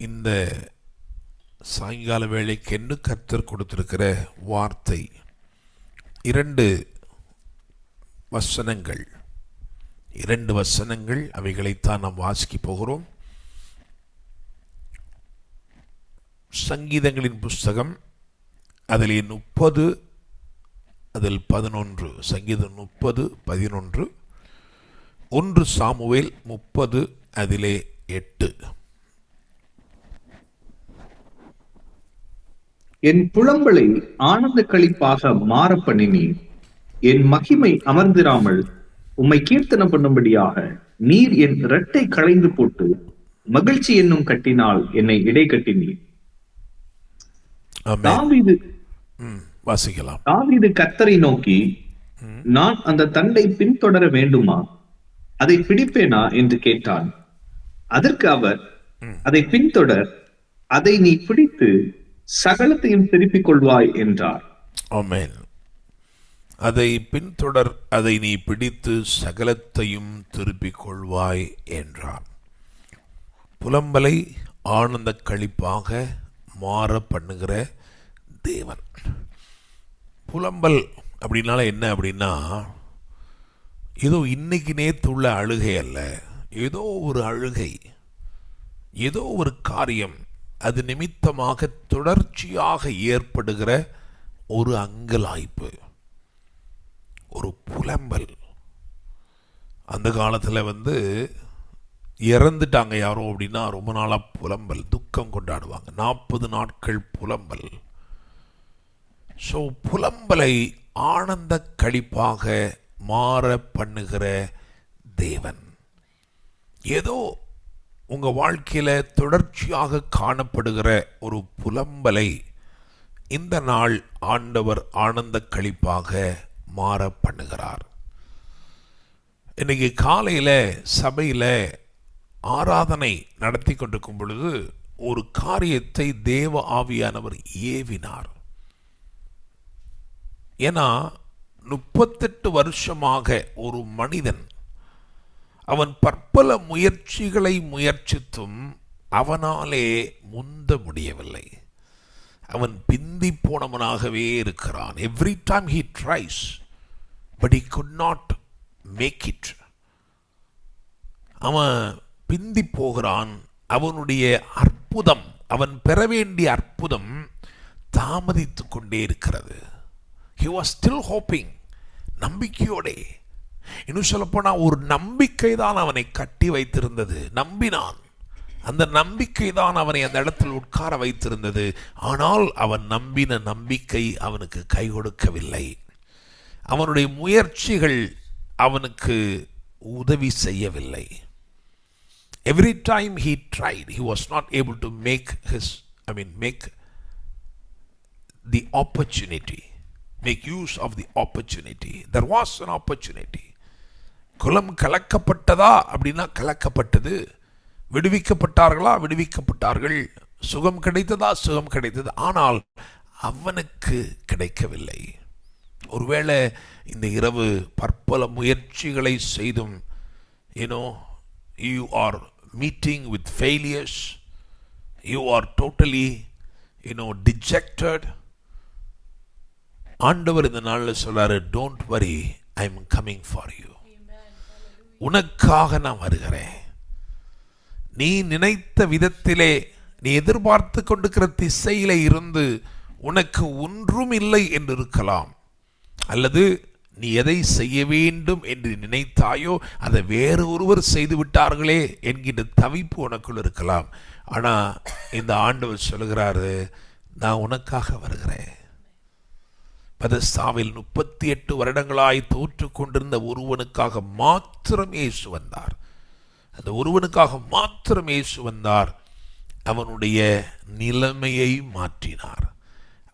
இந்த சாயங்கால வேளைக்கென்று கர்த்தர் கொடுத்திருக்கிற வார்த்தை 2 வசனங்கள். 2 வசனங்கள், அவைகளைத்தான் நாம் வாசிக்க போகிறோம். சங்கீதங்களின் புஸ்தகம் அதில் 30, அதில் 11. சங்கீதம் 30, 11. 1 சாமுவேல் 30, அதிலே 8. என் புலம்பலை ஆனந்த களிப்பாக மாற பண்ணினீர். என் மகிமை அமர்ந்திராமல் உம்மை கீர்த்தனம் பண்ணும்படியாக நீர் என் இரட்டை களைந்து போட்டு மகிழ்ச்சி என்னும் கட்டினால் என்னை இடை கட்டினீர். தாவீது கர்த்தரை நோக்கி, நான் அந்த தண்டை பின்தொடர வேண்டுமா, அதை பிடிப்பேனா என்று கேட்டான். அதற்கு அவர், அதை பின்தொடர், அதை நீ பிடித்து சகலத்தையும் திருப்பிக் கொள்வாய் என்றார். ஆமென். அதை பின்தொடர், அதை நீ பிடித்து சகலத்தையும் திருப்பிக் கொள்வாய் என்றார். புலம்பலை ஆனந்த களிப்பாக மாற பண்ணுகிற தேவன். புலம்பல் அப்படின்னால என்ன அப்படின்னா, ஏதோ இன்னைக்கு நேற்று உள்ள அழுகை அல்ல. ஏதோ ஒரு அழுகை, ஏதோ ஒரு காரியம், அது நிமித்தமாக தொடர்ச்சியாக ஏற்படுகிற ஒரு அங்கலாய்ப்பு, ஒரு புலம்பல். அந்த காலத்தில் இறந்துட்டாங்க யாரோ அப்படின்னா ரொம்ப நாளாக புலம்பல், துக்கம் கொண்டாடுவாங்க. 40 நாட்கள் புலம்பல். ஸோ புலம்பலை ஆனந்த களிப்பாக மாற பண்ணுகிற தேவன். ஏதோ உங்கள் வாழ்க்கையில் தொடர்ச்சியாக காணப்படுகிற ஒரு புலம்பலை இந்த நாள் ஆண்டவர் ஆனந்த களிப்பாக மாற பண்ணுகிறார். இன்னைக்கு காலையில் சபையில் ஆராதனை நடத்தி கொண்டிருக்கும் பொழுது ஒரு காரியத்தை தேவ ஆவியானவர் ஏவினார். ஏன்னா 38 வருஷமாக ஒரு மனிதன் அவன் பற்பல முயற்சிகளை முயற்சித்தும் அவனாலே முந்த முடியவில்லை. அவன் பிந்தி போனவனாகவே இருக்கிறான். Every time he tries but he could not make it. அவன் பிந்தி போகிறான். அவனுடைய அற்புதம், அவன் பெற வேண்டிய அற்புதம் தாமதித்து கொண்டே இருக்கிறது. he was still hoping, நம்பிக்கையோடே. இன்னும் சொல்லப்போனால் ஒரு நம்பிக்கை தான் அவனை கட்டி வைத்திருந்தது. நம்பினான். அந்த நம்பிக்கை தான் அவனை அந்த இடத்தில் உட்கார வைத்திருந்தது. ஆனால் அவன் நம்பின நம்பிக்கை அவனுக்கு கை கொடுக்கவில்லை. அவனுடைய முயற்சிகள் அவனுக்கு உதவி செய்யவில்லை. Every time he tried, he was not able to make the opportunity, make use of the opportunity. There was an opportunity. குலம் கலக்கப்பட்டதா அப்படின்னா கலக்கப்பட்டது. விடுவிக்கப்பட்டார்களா, விடுவிக்கப்பட்டார்கள். சுகம் கிடைத்ததா, சுகம் கிடைத்தது. ஆனால் அவனுக்கு கிடைக்கவில்லை. ஒருவேளை இந்த இரவு பற்பல முயற்சிகளை செய்தும் you are meeting with failures, you are totally dejected. ஆண்டவர் இந்த நாளில் சொல்றாரு, don't worry, I am coming for you. உனக்காக நான் வருகிறேன். நீ நினைத்த விதத்திலே, நீ எதிர்பார்த்து கொண்டிருக்கிற திசையிலே இருந்து உனக்கு ஒன்றும் இல்லை என்று இருக்கலாம். அல்லது நீ எதை செய்ய வேண்டும் என்று நினைத்தாயோ அதை வேறு ஒருவர் செய்து விட்டார்களே என்கின்ற தவிப்பு உனக்குள் இருக்கலாம். ஆனால் இந்த ஆண்டவர் சொல்கிறாரு, நான் உனக்காக வருகிறேன். பதஸ்தாவில் 38 வருடங்களாய் தோற்று கொண்டிருந்த ஒருவனுக்காக மாத்திரம் இயேசு வந்தார். அந்த ஒருவனுக்காக மாத்திரம் இயேசு வந்தார். அவனுடைய நிலைமையை மாற்றினார்.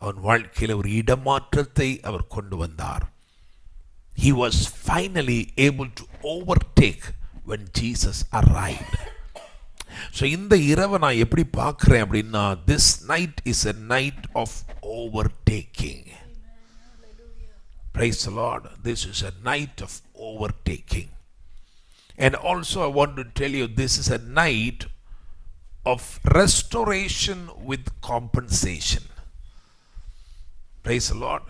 அவன் வாழ்க்கையில் ஒரு இடமாற்றத்தை அவர் கொண்டு வந்தார். He was finally able to overtake when Jesus arrived. So இந்த இரவை நான் எப்படி பார்க்குறேன் அப்படின்னா, this night is a night of overtaking. Praise the Lord. This is a night of overtaking. And also I want to tell you, this is a night of restoration with compensation. Praise the Lord.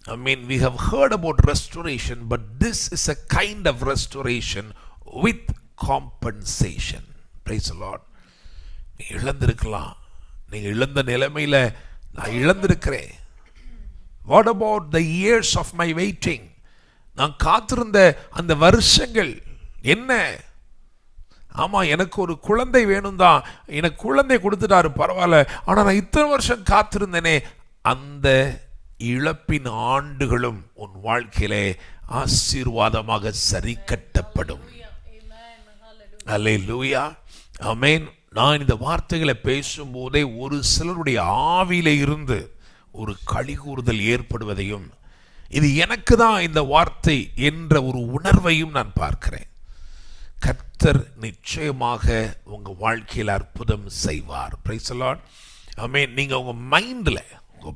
I mean, we have heard about restoration, but this is a kind of restoration with compensation. Praise the Lord. நீ இழந்திருக்கலாம். நீங்க இழந்த நிலைமையில நான் இழந்திருக்கிறேன். What about the years of my waiting? நான் காத்திருந்த அந்த வருஷங்கள் என்ன? ஆமா, எனக்கு ஒரு குழந்தை வேணும் தான், எனக்கு குழந்தை கொடுத்துட்டாரு, பரவாயில்ல. ஆனா நான் இத்தனை வருஷம் காத்திருந்தேனே. அந்த இழப்பின் ஆண்டுகளும் உன் வாழ்க்கையிலே ஆசீர்வாதமாக சரி கட்டப்படும். அல்லேலூயா, ஆமென். நான் இந்த வார்த்தைகளை பேசும்போதே ஒரு சிலருடைய ஆவியில இருந்து ஒரு களிகூறுதல் ஏற்படுவதையும், இது எனக்கு தான் இந்த வார்த்தை என்ற ஒரு உணர்வையும் நான் பார்க்கிறேன். கர்த்தர் நிச்சயமாக உங்க வாழ்க்கையில் அற்புதம் செய்வார். Praise the Lord. ஆமென். நீங்க உங்க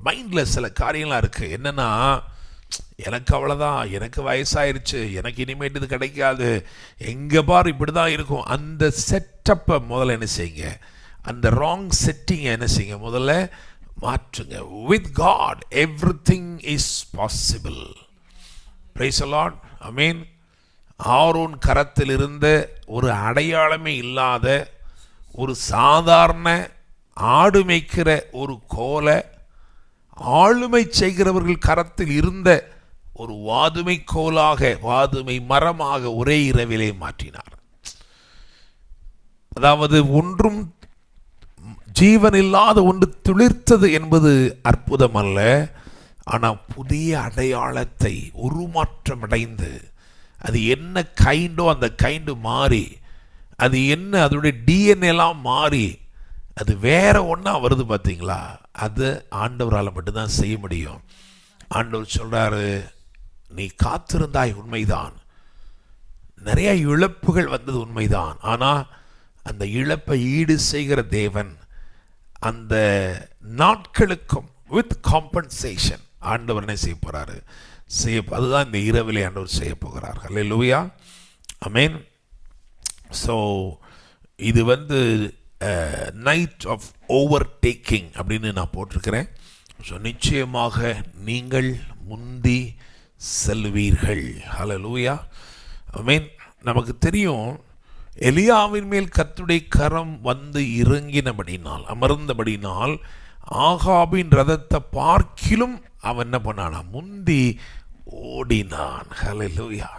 மைண்ட்ல சில காரியங்களாக இருக்கு. என்னன்னா, எனக்கு அவ்வளோதான், எனக்கு வயசாயிருச்சு, எனக்கு இனிமேட்டு இது கிடைக்காது, எங்கே பார் இப்படி தான் இருக்கும். அந்த செட்டப்பை முதல்ல என்ன செய்யுங்க, அந்த ராங் செட்டிங்கை என்ன செய்யுங்க, முதல்ல மாற்றுங்க. With God everything is possible. Praise the Lord. Amen. Aaron கரத்தில் இருந்த ஒரு அடையாளமே இல்லாத ஒரு சாதாரண ஆடு மேய்க்கிற ஒரு கோலை ஆளுமை செய்கிறவர்கள் கரத்தில் இருந்த ஒரு வாதுமை கோலாக, வாதுமை மரமாக ஒரே இரவிலே மாற்றினார். அதாவது ஒன்றும் ஜீவன் இல்லாத ஒன்று துளிர்த்தது என்பது அற்புதம் அல்ல. ஆனால் புதிய அடையாளத்தை உருமாற்றம் அடைந்து, அது என்ன கைண்டோ அந்த கைண்டு மாறி, அது என்ன அதோடைய டிஎன்ஏ எல்லாம் மாறி அது வேற ஒன்றா வருது பார்த்தீங்களா? அது ஆண்டவரால் மட்டும்தான் செய்ய முடியும். ஆண்டவர் சொல்றாரு, நீ காத்திருந்தாய் உண்மைதான், நிறைய இழப்புகள் வந்தது உண்மைதான், ஆனால் அந்த இழப்பை ஈடு செய்கிற தேவன் அந்த நாட்களுக்கும் வித் காம்பன்சேஷன் ஆண்டவர் என்ன செய்ய போறாரு, அதுதான் இந்த இரவிலே ஆண்டவர் செய்ய போகிறார். அல்லேலூயா, ஆமென். ஸோ இது நைட் ஆஃப் ஓவர்டேக்கிங் அப்படின்னு நான் போட்டிருக்கிறேன். ஸோ நிச்சயமாக நீங்கள் முந்தி செல்வீர்கள். ஹல்லேலூயா, ஆமென். நமக்கு தெரியும், எலியாவின் மேல் கர்த்தருடைய கரம் வந்து இறங்கினபடினால், அமர்ந்தபடினால், ஆகாபின் ரதத்தை பார்க்கிலும் அவன் என்ன பண்ணானா, முந்தி ஓடினான். ஹல்லேலூயா,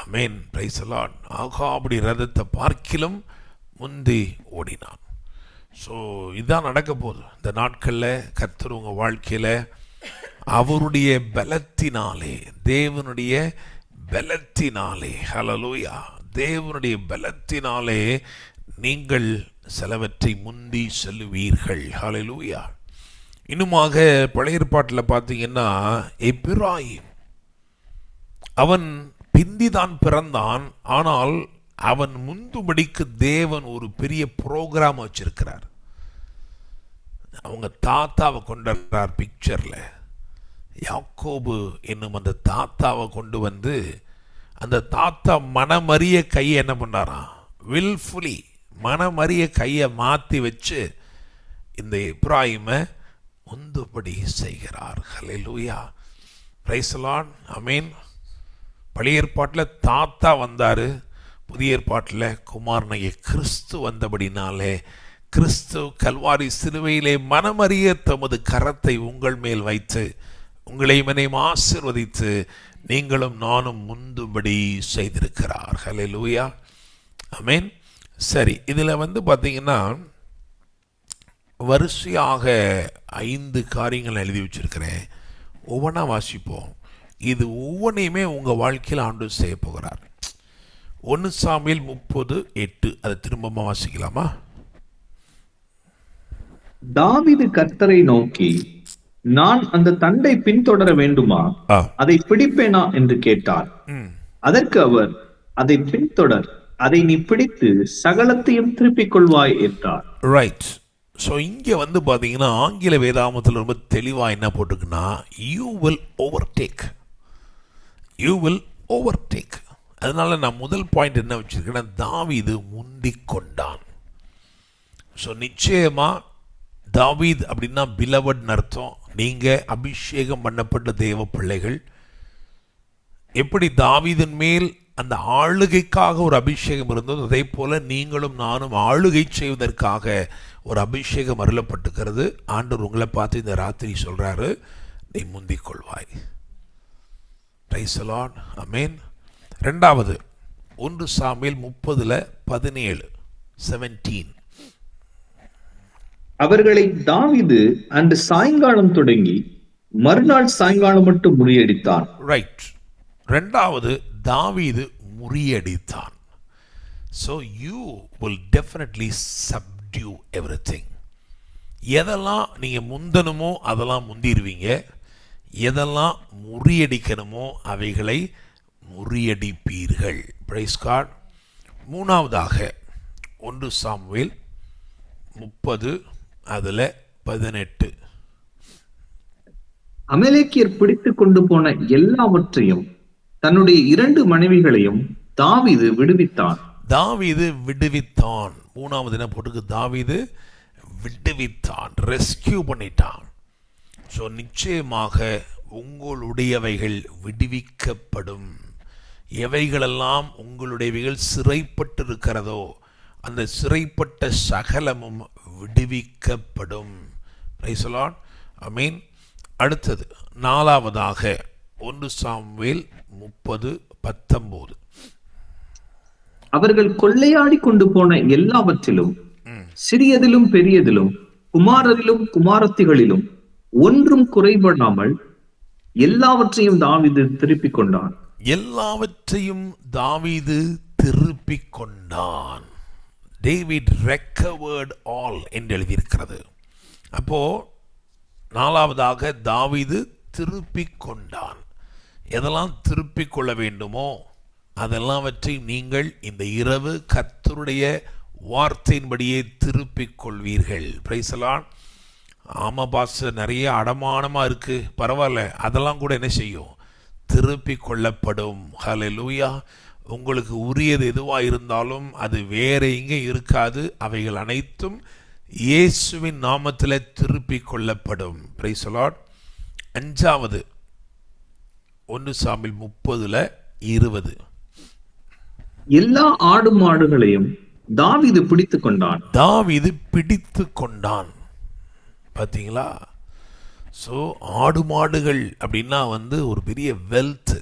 ஆமென். Price the Lord. ஆகாபுடைய ரதத்தை பார்க்கிலும் முந்தி ஓடினான். ஸோ இதுதான் நடக்க போகுது இந்த நாட்களில். கர்த்தர் உங்கள் வாழ்க்கையில் அவருடைய பலத்தினாலே, தேவனுடைய பலத்தினாலே, ஹல்லேலூயா, தேவனுடைய பலத்தினாலே நீங்கள் சிலவற்றை முந்தி செல்லுவீர்கள். ஹல்லேலூயா. இன்னுமாக பழைய ஏற்பாட்டில் பார்த்தீங்கன்னா, எப்பிராயிம் அவன் பிந்திதான் பிறந்தான், ஆனால் அவன் முந்துபடிக்கு தேவன் ஒரு பெரிய ப்ரோக்ராம் வச்சிருக்கிறார். அவங்க தாத்தாவை கொண்டாடுறார் பிக்சர்ல. யாக்கோபு என்னும் அந்த தாத்தாவை கொண்டு வந்து, அந்த தாத்தா மனமறிய கையை என்ன பண்ணாராம், வில்ஃபுல்லி மனமறிய கையை மாற்றி வச்சு இந்த எப்பிராயிமை முந்துபடி செய்கிறார். ஹல்லேலூயா, பிரைஸ் தி லார்ட், ஆமென். பழைய ஏற்பாட்டில் தாத்தா வந்தார், புதிய ஏற்பாட்டில் குமாரனாகிய கிறிஸ்து வந்தபடினாலே, கிறிஸ்து கல்வாரி சிலுவையிலே மனமறிய தமது கரத்தை உங்கள் மேல் வைத்து உங்களை மனையும் ஆசீர்வதித்து நீங்களும் நானும் முந்துபடி செய்திருக்கிறார். ஹல்லேலூயா, ஆமென். சரி, இதில் பார்த்தீங்கன்னா வரிசையாக 5 காரியங்கள் எழுதி வச்சிருக்கிறேன். ஒவ்வொன்றா வாசிப்போம். இது ஒவ்வொன்றையுமே உங்கள் வாழ்க்கையில் ஆண்டவர் செய்ய போகிறார். 1 சாமுவேல் 30:8 அதை திரும்ப வாசிக்கலாமா? தாவீது கர்த்தரை நோக்கி, நான் அந்த தண்டை பின்தொடர வேண்டுமா, அதை பிடிப்பேனா என்று கேட்டார். அதற்கு அவர், அதை பின்தொடர், அதை நீ பிடித்து சகலத்தையும் திருப்பிக் கொள்வாய் என்றார். ரைட். ஸோ இங்கே பார்த்தீங்கன்னா ஆங்கில வேதாமத்தில் ரொம்ப தெளிவாக என்ன போட்டிருக்குன்னா, you will overtake, you will overtake. அதனால நான் முதல் பாயிண்ட் என்ன வச்சிருக்கேன்னா, தாவீது முந்திக் கொண்டான். ஸோ நிச்சயமா தாவீத் அப்படின்னா பிலவட் அர்த்தம். நீங்கள் அபிஷேகம் பண்ணப்பட்ட தேவ பிள்ளைகள். எப்படி தாவீதின் மேல் அந்த ஆளுகைக்காக ஒரு அபிஷேகம் இருந்தது, அதே போல நீங்களும் நானும் ஆளுகை செய்வதற்காக ஒரு அபிஷேகம் அருளப்பட்டுக்கிறது. ஆண்டவர் உங்களை பார்த்து இந்த ராத்திரி சொல்றாரு, நீ முந்திக் கொள்வாய். Praise the Lord. ஆமென். இரண்டாவது 1 சாமுவேல் 30:17 17. அவர்களை தாவீது அன்று சாயங்காலம் தொடங்கி மறுநாள் சாயங்காலம் மட்டும் முறியடித்தான். ரைட். ரெண்டாவது தாவீது முறியடித்தான். So you will definitely subdue everything. எதெல்லாம் நீங்கள் முந்தணுமோ அதெல்லாம் முந்திடுவீங்க. எதெல்லாம் முறியடிக்கணுமோ அவைகளை முறியடிப்பீர்கள். Price God. மூணாவதாக 1 சாமுவேல் 30:18. அமலேக்கியர் பிடித்துக் கொண்டு போன எல்லாவற்றையும் தன்னுடைய 2 மனைவிகளையும் தாவீது விடுவித்தான். தாவீது விடுவித்தான். மூணாவது என்ன போட்டுக்கு? தாவீது விடுவித்தான், ரெஸ்கியூ பண்ணிட்டான். ஸோ நிச்சயமாக உங்களுடையவைகள் விடுவிக்கப்படும். எவைகளெல்லாம் உங்களுடையவைகள் சிறைப்பட்டிருக்கிறதோ அந்த சிறைப்பட்ட சகலமும் விடுவிக்கப்படும். Praise the Lord. ஆமென். அடுத்தது நாலாவதாக 1 சாமுவேல் 30:19. அவர்கள் கொள்ளையாடி கொண்டு போன எல்லாவற்றிலும் சிறியதிலும் பெரியதிலும் குமாரரிலும் குமாரத்திகளிலும் ஒன்றும் குறைபடாமல் எல்லாவற்றையும் தாவீது திருப்பிக் கொண்டான். எல்லாவற்றையும் தாவீது திருப்பிக் கொண்டான். டேவிட் ரெக்கவர்ட் ஆல் என்று எழுதியிருக்கிறது. அப்போ நாலாவதாக தாவீது திருப்பிக் கொண்டான். எதெல்லாம் திருப்பிக் கொள்ள வேண்டுமோ அதெல்லாவற்றை நீங்கள் இந்த இரவு கர்த்தருடைய வார்த்தையின்படியே திருப்பிக் கொள்வீர்கள். Price the Lord. ஆமா பாஸ்டர், நிறைய அடமானமாக இருக்குது, பரவாயில்ல, அதெல்லாம் கூட என்ன செய்யும்? திருப்பிக் கொள்ளப்படும். ஹல்லேலூயா. உங்களுக்கு உரியது எதுவாக இருந்தாலும் அது வேற எங்கே இருக்காது. அவைகள் அனைத்தும் இயேசுவின் நாமத்தில் திருப்பிக் கொள்ளப்படும். Price the Lord. அஞ்சாவது 1 சாமுவேல் 30:20. எல்லா ஆடு மாடுகளையும் தாவீது பிடித்துக் கொண்டான். தாவீது பிடித்து கொண்டான். பார்த்தீங்களா? ஸோ ஆடு மாடுகள் அப்படின்னா ஒரு பெரிய வெல்த்.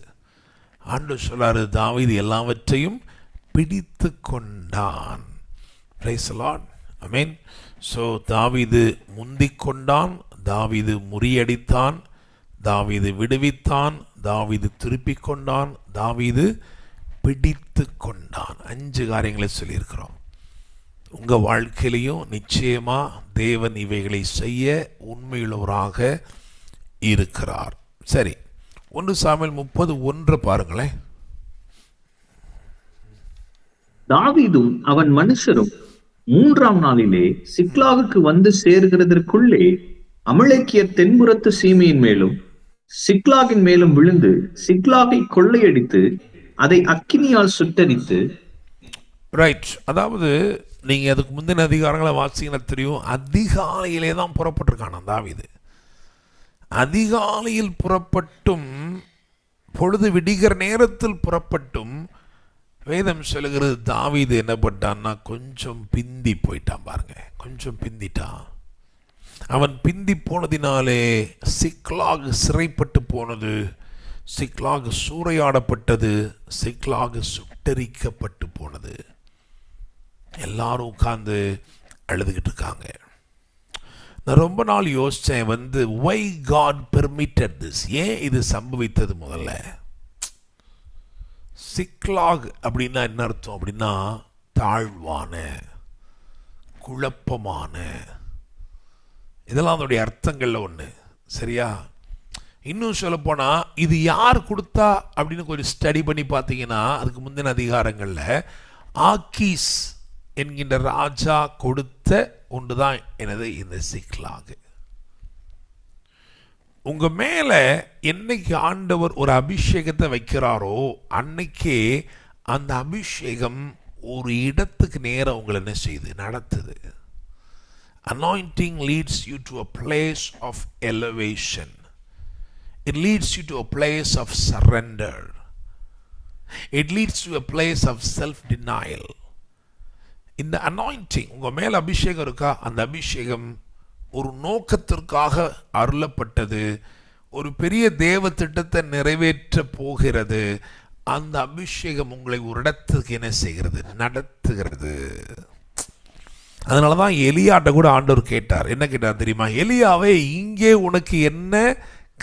ஆண்டவர் சொல்றாரு, தாவீது எல்லாவற்றையும் பிடித்து கொண்டான். Price the Lord. Amen. So தாவீது முந்திக் கொண்டான், தாவீது முறியடித்தான், தாவீது விடுவித்தான், தாவீது திருப்பிக் கொண்டான், தாவீது பிடித்து கொண்டான். 5 காரியங்களை சொல்லியிருக்கிறோம். உங்கள் வாழ்க்கையிலையும் நிச்சயமா தேவன் இவைகளை செய்ய உண்மையுள்ளவராக இருக்கிறார். சரி, 1 சாமுவேல் 30:1 பாருங்களேன். தாவீதும் அவன் மனுஷரும் 3ஆம் நாளிலே சிக்லாகுக்கு வந்து சேருகிறதற்குள்ளே அமலேக்கியர் தென்புறத்து சீமையின் மேலும் சிக்லாகின் மேலும் விழுந்து சிக்லாகை கொள்ளையடித்து அதை அக்கினியால் சுட்டரித்து. ரைட். அதாவது நீங்க அதுக்கு முந்தின அதிகாரங்களை வாசிங்கன்னா தெரியும், அதிகாலையிலே தான் புறப்பட்டிருக்கான தாவீது. அதிகாலையில் புறப்பட்டும் பொழுது விடிகிற நேரத்தில் புறப்பட்டும் வேதம் சொல்லுகிறது, தாவீது என்ன பண்ணான்னா கொஞ்சம் பிந்தி போயிட்டான். பாருங்க, கொஞ்சம் பிந்திட்டான். அவன் பிந்தி போனதினாலே சிக்லாகு சிறைப்பட்டு போனது, சிக்லாகு சூறையாடப்பட்டது, சிக்லாகு சுட்டரிக்கப்பட்டு போனது. எல்லாரும் உட்கார்ந்து அழுதுகிட்டு இருக்காங்க. நான் ரொம்ப நாள் யோசித்தேன், why God permitted this? ஏன் இது சம்பவித்தது? முதல்ல சிக்லாக் அப்படின்னா என்ன அர்த்தம்? அப்படின்னா தாழ்வான, குழப்பமான, இதெல்லாம் அதனுடைய அர்த்தங்கள்ல ஒன்று. சரியா? இன்னும் சொல்ல போனா இது யார் கொடுத்தா அப்படின்னு கொஞ்சம் ஸ்டடி பண்ணி பார்த்தீங்கன்னா அதுக்கு முந்தின அதிகாரங்களில் ஆக்கீஸ் என்கின்ற ராஜா கொடுத்த ஒன்றுதான் எனது இந்த சிக்லாகு. உங்க மேல என்னைக்கு ஆண்டவர் ஒரு அபிஷேகத்தை வைக்கிறாரோ அன்னைக்கே அந்த அபிஷேகம் ஒரு இடத்துக்கு நேரம் உங்களை என்ன செய்யுது? நடத்துது. Anointing leads you to a place of elevation. It leads you to a place of surrender. It leads to a place of self-denial. இந்த அனாயிண்டிங் உங்கள் மேலே அபிஷேகம் இருக்கா? அந்த அபிஷேகம் ஒரு நோக்கத்திற்காக அருளப்பட்டது, ஒரு பெரிய தேவ திட்டத்தை நிறைவேற்ற போகிறது. அந்த அபிஷேகம் உங்களை ஒரு இடத்துக்கு என்ன செய்கிறது? நடத்துகிறது. அதனால தான் எலியாட்ட கூட ஆண்டவர் கேட்டார். என்ன கேட்டார் தெரியுமா? எலியாவே, இங்கே உனக்கு என்ன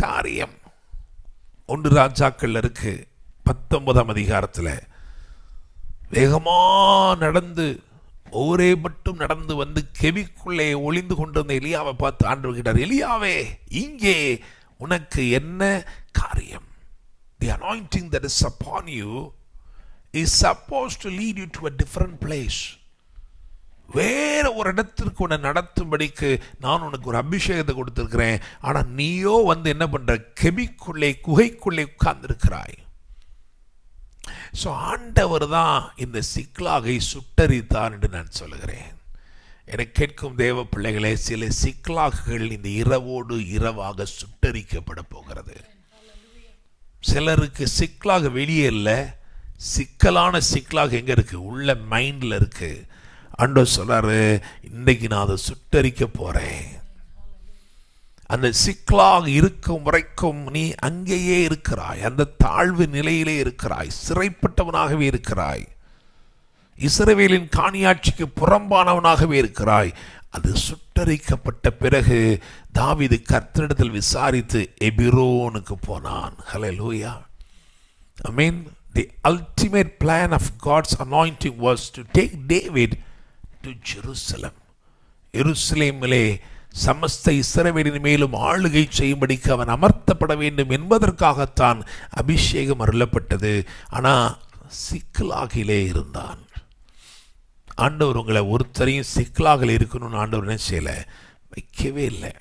காரியம்? 1 ராஜாக்கள் இருக்கு 19ஆம் அதிகாரத்தில். வேகமா நடந்து ஒரே மட்டும் நடந்து வந்து கெபிக்குள்ளே ஒளிந்து கொண்டிருந்த எலியாவை பார்த்து ஆண்டவர் கேட்டார், எலியாவே, இங்கே உனக்கு என்ன காரியம்? The anointing that is upon you is supposed to lead you to a different place. வேற ஒரு இடத்திற்கு உன்னை நடத்தும்படிக்கு நான் உனக்கு ஒரு அபிஷேகத்தை கொடுத்திருக்கிறேன். ஆனால் நீயோ வந்து என்ன பண்ற? கெபிக்குள்ளே, குகைக்குள்ளே உட்கார்ந்திருக்கிறாய். ஸோ ஆண்டவர் தான் இந்த சிக்லாகை சுட்டரித்தார் என்று நான் சொல்லுகிறேன். எனக்கு கேட்கும் தேவ பிள்ளைகளே, சில சிக்லாகுகள் இந்த இரவோடு இரவாக சுட்டரிக்கப்பட போகிறது. சிலருக்கு சிக்லாக வெளியே இல்லை, சிக்கலான சிக்லாக எங்கே இருக்கு? உள்ள மைண்டில் இருக்கு. ஆண்டவர் சொல்றாரு, இன்னைக்கு நான் அதை சுட்டரிக்க போறேன். அந்த சிக்கலாக இருக்கும் வரைக்கும் நீ அங்கேயே இருக்கிறாய், அந்த தாழ்வு நிலையிலே இருக்கிறாய், சிறைப்பட்டவனாகவே இருக்கிறாய், இஸ்ரவேலின் காணியாட்சிக்கு புறம்பானவனாகவே இருக்கிறாய். அது சுட்டரிக்கப்பட்ட பிறகு தாவீது கர்த்தரிடத்தில் விசாரித்து எபிரோனுக்கு போனான். ஹல்லேலூயா, ஆமென். The ultimate plan of God's anointing was to take David to Jerusalem. எருசலேமிலே சமஸ்த இஸ்ரவேலின் மேலும் ஆளுகை செய்யும்படிக்கு அவன் அமர்த்தப்பட வேண்டும் என்பதற்காகத்தான் அபிஷேகம் அருளப்பட்டது. ஆனால் சிக்கலாகிலே இருந்தான். ஆண்டவர் உங்களை ஒருத்தரையும் சிக்கலாகல இருக்கணும்னு ஆண்டவர் என்ன செய்யலை? வைக்கவே இல்லை.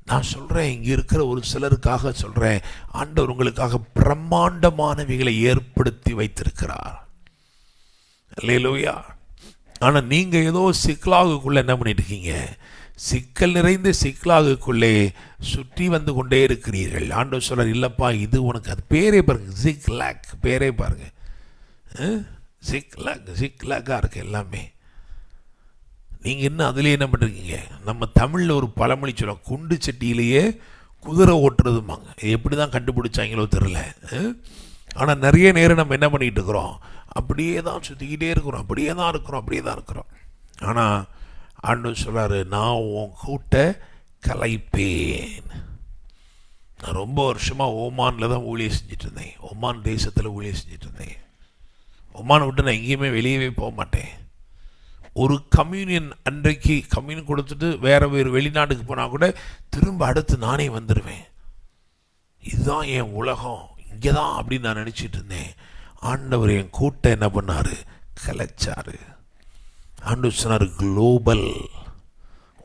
நான் சொல்கிறேன், இங்கே இருக்கிற ஒரு சிலருக்காக சொல்கிறேன், ஆண்டவர் உங்களுக்காக பிரம்மாண்டமானவைகளை ஏற்படுத்தி வைத்திருக்கிறார். அல்லேலூயா. ஆனால் நீங்கள் ஏதோ சிக்கலாகுக்குள்ளே என்ன பண்ணிட்டு இருக்கீங்க? சிக்கல் நிறைந்த சிக்கலாகுக்குள்ளே சுற்றி வந்து கொண்டே இருக்கிறீர்கள். ஆண்டவர் சொல்கிறார், இல்லைப்பா, இது உனக்கு, அது பேரே பாருங்க, சிக்லாக், பேரே பாருங்க, சிக்லாக்காக இருக்கு எல்லாமே. நீங்கள் இன்னும் அதுலேயே என்ன பண்ணுறீங்க? நம்ம தமிழில் ஒரு பழமொழி சொல்லுவோம், குண்டு சட்டியிலேயே குதிரை ஓட்டுறதுமாங்க. எப்படி தான் கண்டுபிடிச்சாங்களோ தெரில. ஆனால் நிறைய நேரம் நம்ம என்ன பண்ணிகிட்டு இருக்கிறோம்? அப்படியே தான் சுற்றிக்கிட்டே இருக்கிறோம், அப்படியே தான் இருக்கிறோம். ஆனால் ஆண்டவர் சொல்கிறாரு, நான் உன் கூட்ட கலைப்பேன். நான் ரொம்ப வருஷமாக ஓமானில் தான் ஊழியம் செஞ்சுட்டு இருந்தேன். ஒமான் தேசத்தில் ஊழியம் செஞ்சுட்டு இருந்தேன். ஒமானை விட்டு நான் எங்கேயுமே வெளியவே போக மாட்டேன். ஒரு கம்யூனியன் அன்றைக்கு கம்யூனியன் கொடுத்துட்டு வேறு வெளிநாட்டுக்கு போனால் கூட திரும்ப அடுத்து நானே வந்துடுவேன். இதுதான் என் உலகம், இங்கே தான் அப்படின்னு நான் நினச்சிட்டு இருந்தேன். ஆண்டவர் என் கூட்டை என்ன பண்ணார்? கலைச்சார். ஆண்டவர் சொன்னார், குளோபல்,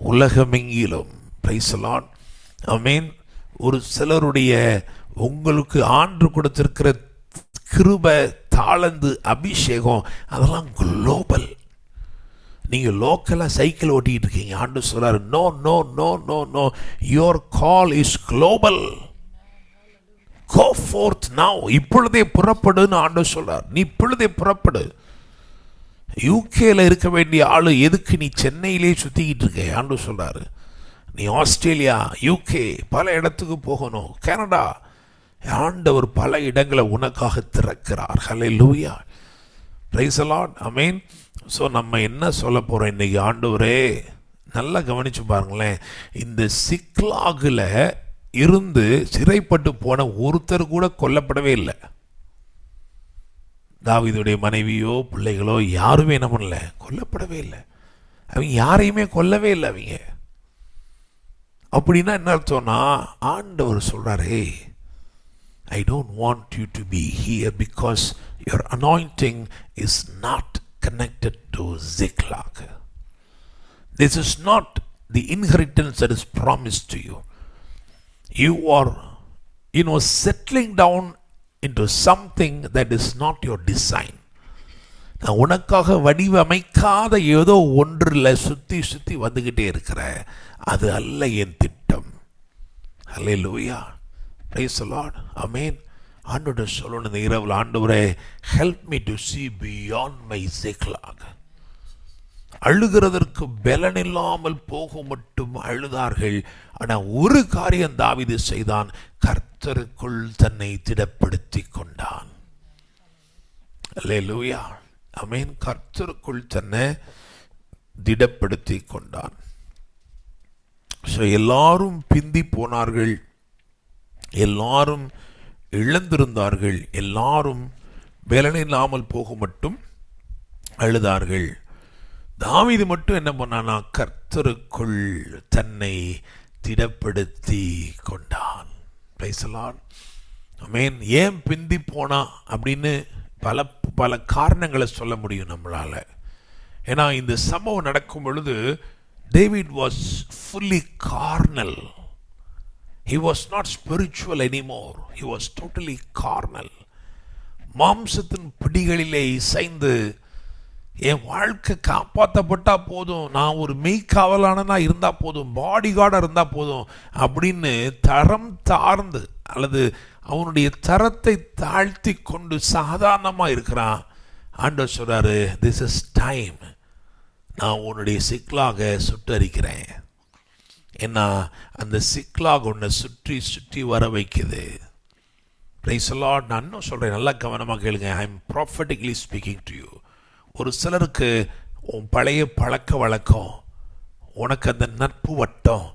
உலகமெங்கிலும். பிரைஸ் தி லார்ட், ஆமென். ஒரு சிலருடைய உங்களுக்கு ஆண்டு கொடுத்திருக்கிற கிருபை, தாளந்து, அபிஷேகம், அதெல்லாம் குளோபல். நீங்கள் லோக்கலாக சைக்கிள் ஓட்டிகிட்டு இருக்கீங்க. ஆண்டு சொல்றாரு, no no no no no, your call is global. Go forth now, இப்பொழுதே புறப்படுன்னு ஆண்டு சொல்றார். நீ இப்பொழுதே புறப்படு. யூகேல இருக்க வேண்டிய ஆளு எதுக்கு நீ சென்னையிலே சுற்றிக்கிட்டு இருக்க? ஆண்டு சொல்றாரு, நீ ஆஸ்திரேலியா, யூகே, பல இடத்துக்கு போகணும், கனடா. ஆண்டவர் பல இடங்களை உனக்காக திறக்கிறார். Hallelujah, praise the Lord, amen. So நம்ம என்ன சொல்ல போகிறோம் இன்றைக்கி? ஆண்டவரே, நல்லா கவனித்து பாருங்களேன், இந்த சிக்லாகில் இருந்து சிறைப்பட்டு போன ஒருத்தர் கூட கொல்லப்படவே இல்லை. தாவீதுடைய மனைவியோ பிள்ளைகளோ யாருமே என்ன பண்ணல? கொல்லப்படவே இல்லை. அவங்க யாரையுமே கொல்லவே இல்லை அவங்க. அப்படின்னா என்ன அர்த்தம்னா, ஆண்டவர் சொல்கிறாரே, I don't want you to be here because your anointing is not connected to Ziklag. This is not the inheritance that is promised to you. You are, settling down into something that is not your design. நான் உனக்காக வடிவமைக்காத ஏதோ ஒன்றில் சுற்றி சுற்றி வந்துக்கிட்டே இருக்கிற, அது அல்ல என் திட்டம். ஹல்லேலூயா, பிரைஸ் தி லார்ட், ஆமென். ஆண்டவரே சொல்லணும் இந்த இரவில், ஆண்டவரே help me to see beyond my ziklag. அழுகிறதற்கு பலன் இல்லாமல் போக மட்டும் அழுதார்கள். ஆனால் ஒரு காரியம் தாவீது செய்தான், கர்த்தருக்குள் தன்னை திடப்படுத்தி கொண்டான். அல்லேலூயா, ஆமென். கர்த்தருக்குள் தன்னை திடப்படுத்தி கொண்டான். ஸோ எல்லாரும் பிந்தி போனார்கள், எல்லாரும் இழந்திருந்தார்கள், எல்லாரும் பலனில்லாமல் போக மட்டும் அழுதார்கள். தாவீது மட்டும் என்ன பண்ணானா, கர்த்தருக்குள் தன்னை திடப்படுத்தி கொண்டான். பிரைஸ் தி லார்ட், ஆமென். ஏன் பிந்தி போனா அப்படின்னு பல பல காரணங்களை சொல்ல முடியும் நம்மளால. ஏன்னா இந்த சம்பவம் நடக்கும் பொழுது David was fully Cornell. He was not spiritual anymore. He was totally carnal. மாம்சத்தின் பிடிகளிலே இசைந்து, என் வாழ்க்கை காப்பாற்றப்பட்டா போதும், நான் ஒரு மெய்க்காவலானனா இருந்தால் போதும், பாடி கார்டாக இருந்தால் போதும் அப்படின்னு தரம் தாழ்ந்து அல்லது அவனுடைய தரத்தை தாழ்த்தி கொண்டு சாதாரணமாக இருக்கிறான். ஆண்டவர் சொல்றாரு, திஸ் இஸ் டைம், நான் உன்னுடைய சிக்லாக சுட்டரிக்கிறேன். ஏன்னா அந்த சிக்லாக உன்னை சுற்றி சுற்றி வர வைக்குது. Praise the Lord. நான் இன்னும் சொல்கிறேன், நல்லா கவனமாக கேளுங்க. I am prophetically speaking to you. ஒரு சிலருக்கு உன் பழைய பழக்க வழக்கம், உனக்கு அந்த நட்பு வட்டம்,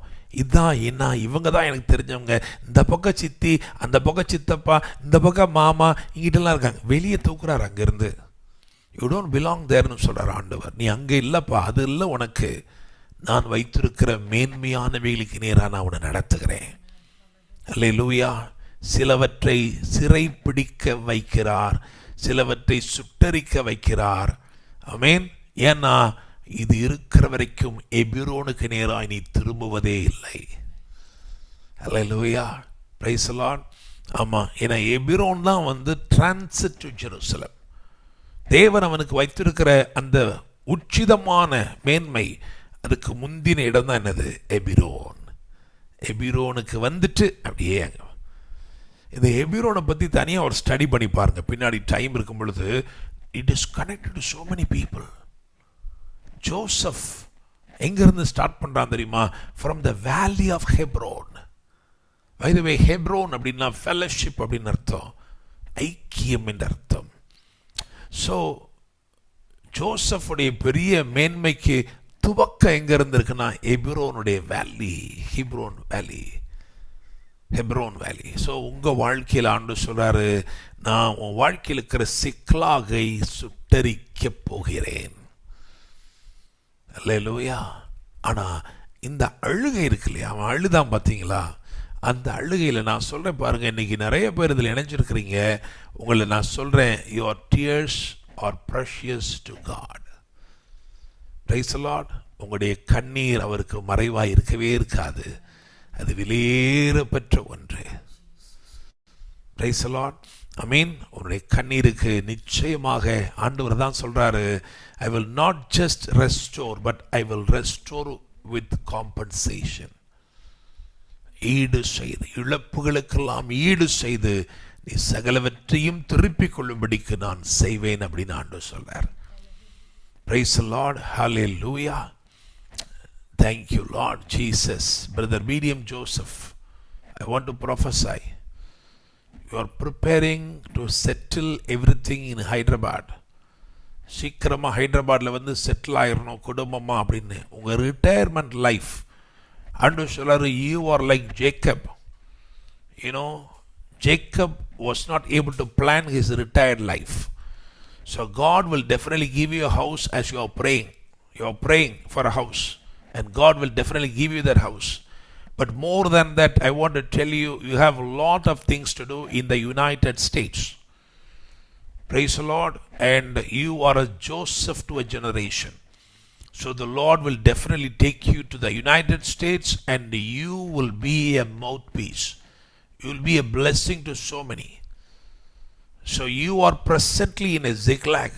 இதுதான் என்ன, இவங்க தான் எனக்கு தெரிஞ்சவங்க, இந்த பக்கம் சித்தி, அந்த பக்கம் சித்தப்பா, இந்த பக்கம் மாமா, இங்கிட்டலாம் இருக்காங்க, வெளியே தூக்குறாரு அங்கேருந்து. யூ டோன்ட் பிலாங் தேர்னு சொல்கிறார் ஆண்டவர். நீ அங்கே இல்லைப்பா, அது இல்லை உனக்கு. நான் வைத்திருக்கிற மேன்மையானவைகளுக்கு நேராக நான் உன்னை நடத்துகிறேன். அல்லேலூயா. சிலவற்றை சிறைப்பிடிக்க வைக்கிறார், சிலவற்றை சுட்டரிக்க வைக்கிறார். ஆமென். ஏன்னா இது இருக்கிற வரைக்கும் எபிரோனுக்கு நேராக நீ திரும்புவதே இல்லை. அல்லேலூயா, பிரைஸ் தி லார்ட். ஆமாம், ஏன்னா எபிரோன் தான் டிரான்சிட் டு ஜெருசலம். தேவன் அவனுக்கு வைத்திருக்கிற அந்த உச்சிதமான மேன்மை, அதுக்கு முந்தின இடம் தான் என்னது, எபிரோன். எபிரோனுக்கு வந்துட்டு அப்படியே இந்த எபிரோனை பற்றி தனியாக ஒரு ஸ்டடி பண்ணி பாருங்க, பின்னாடி டைம் இருக்கும் பொழுது. It is connected to so many people. Joseph எங்கேருந்து ஸ்டார்ட் பண்ணுறான் தெரியுமா? From the valley of Hebron. By the way, Hebron அப்படின்னா ஃபெலோஷிப் அப்படின்னு அர்த்தம், ஐக்கியம் என்ற அர்த்தம். ஸோ ஜோசஃபுடைய பெரிய மேன்மைக்கு துவக்கம் எங்க இருந்திருக்குன்னா எபிரோனுடைய வேலி, ஹெப்ரோன் வேலி, ஹெப்ரோன் வேலி. ஸோ உங்கள் வாழ்க்கையில் ஆண்டு சொல்கிறாரு, நான் உன் வாழ்க்கையில் இருக்கிற சிக்லாகை சுட்டரிக்க போகிறேன். அல்லேலூயா. ஆனால் இந்த அழுகை இருக்கு இல்லையா, அவன் அழுதான் பார்த்தீங்களா? அந்த அழுகையில் நான் சொல்கிறேன் பாருங்கள், இன்றைக்கி நிறைய பேர் இதில் இணைஞ்சிருக்கிறீங்க. உங்களை நான் சொல்கிறேன், your tears are precious to God. Praise the Lord. உங்களுடைய கண்ணீர் அவருக்கு மறைவாக இருக்கவே இருக்காது, அது விலையேற பெற்ற ஒன்று. Praise the Lord. ஆமென். உன்னுடைய கண்ணீருக்கு நிச்சயமாக ஆண்டவர் தான் சொல்கிறாரு, I will not just restore, but I will restore with compensation. ஈடு செய்து, இழப்புகளுக்கெல்லாம் ஈடு செய்து நீ சகலவற்றையும் திருப்பிக் கொள்ளும்படிக்கு நான் செய்வேன் அப்படின்னு ஆண்டவர் சொல்றார். Praise the Lord. Hallelujah. Thank you, Lord Jesus. Brother Medium Joseph, I want to prophesy. You are preparing to settle everything in Hyderabad. சீக்கிரமா ஹைதராபாத்ல செட்டில் ஆயிரணும் குடும்பமா அப்படின்னு. உங்க ரிட்டையர்மெண்ட் லைஃப் ஆண்டவர் சொல்றாரு, you are like Jacob. You know, Jacob was not able to plan his retired life. So God will definitely give you a house as you are praying. You are praying for a house and God will definitely give you that house. But more than that, I want to tell you, you have a lot of things to do in the United States. Praise the Lord. And you are a Joseph to a generation. So the Lord will definitely take you to the United States and you will be a mouthpiece. You will be a blessing to so many. So you are presently in a zigzag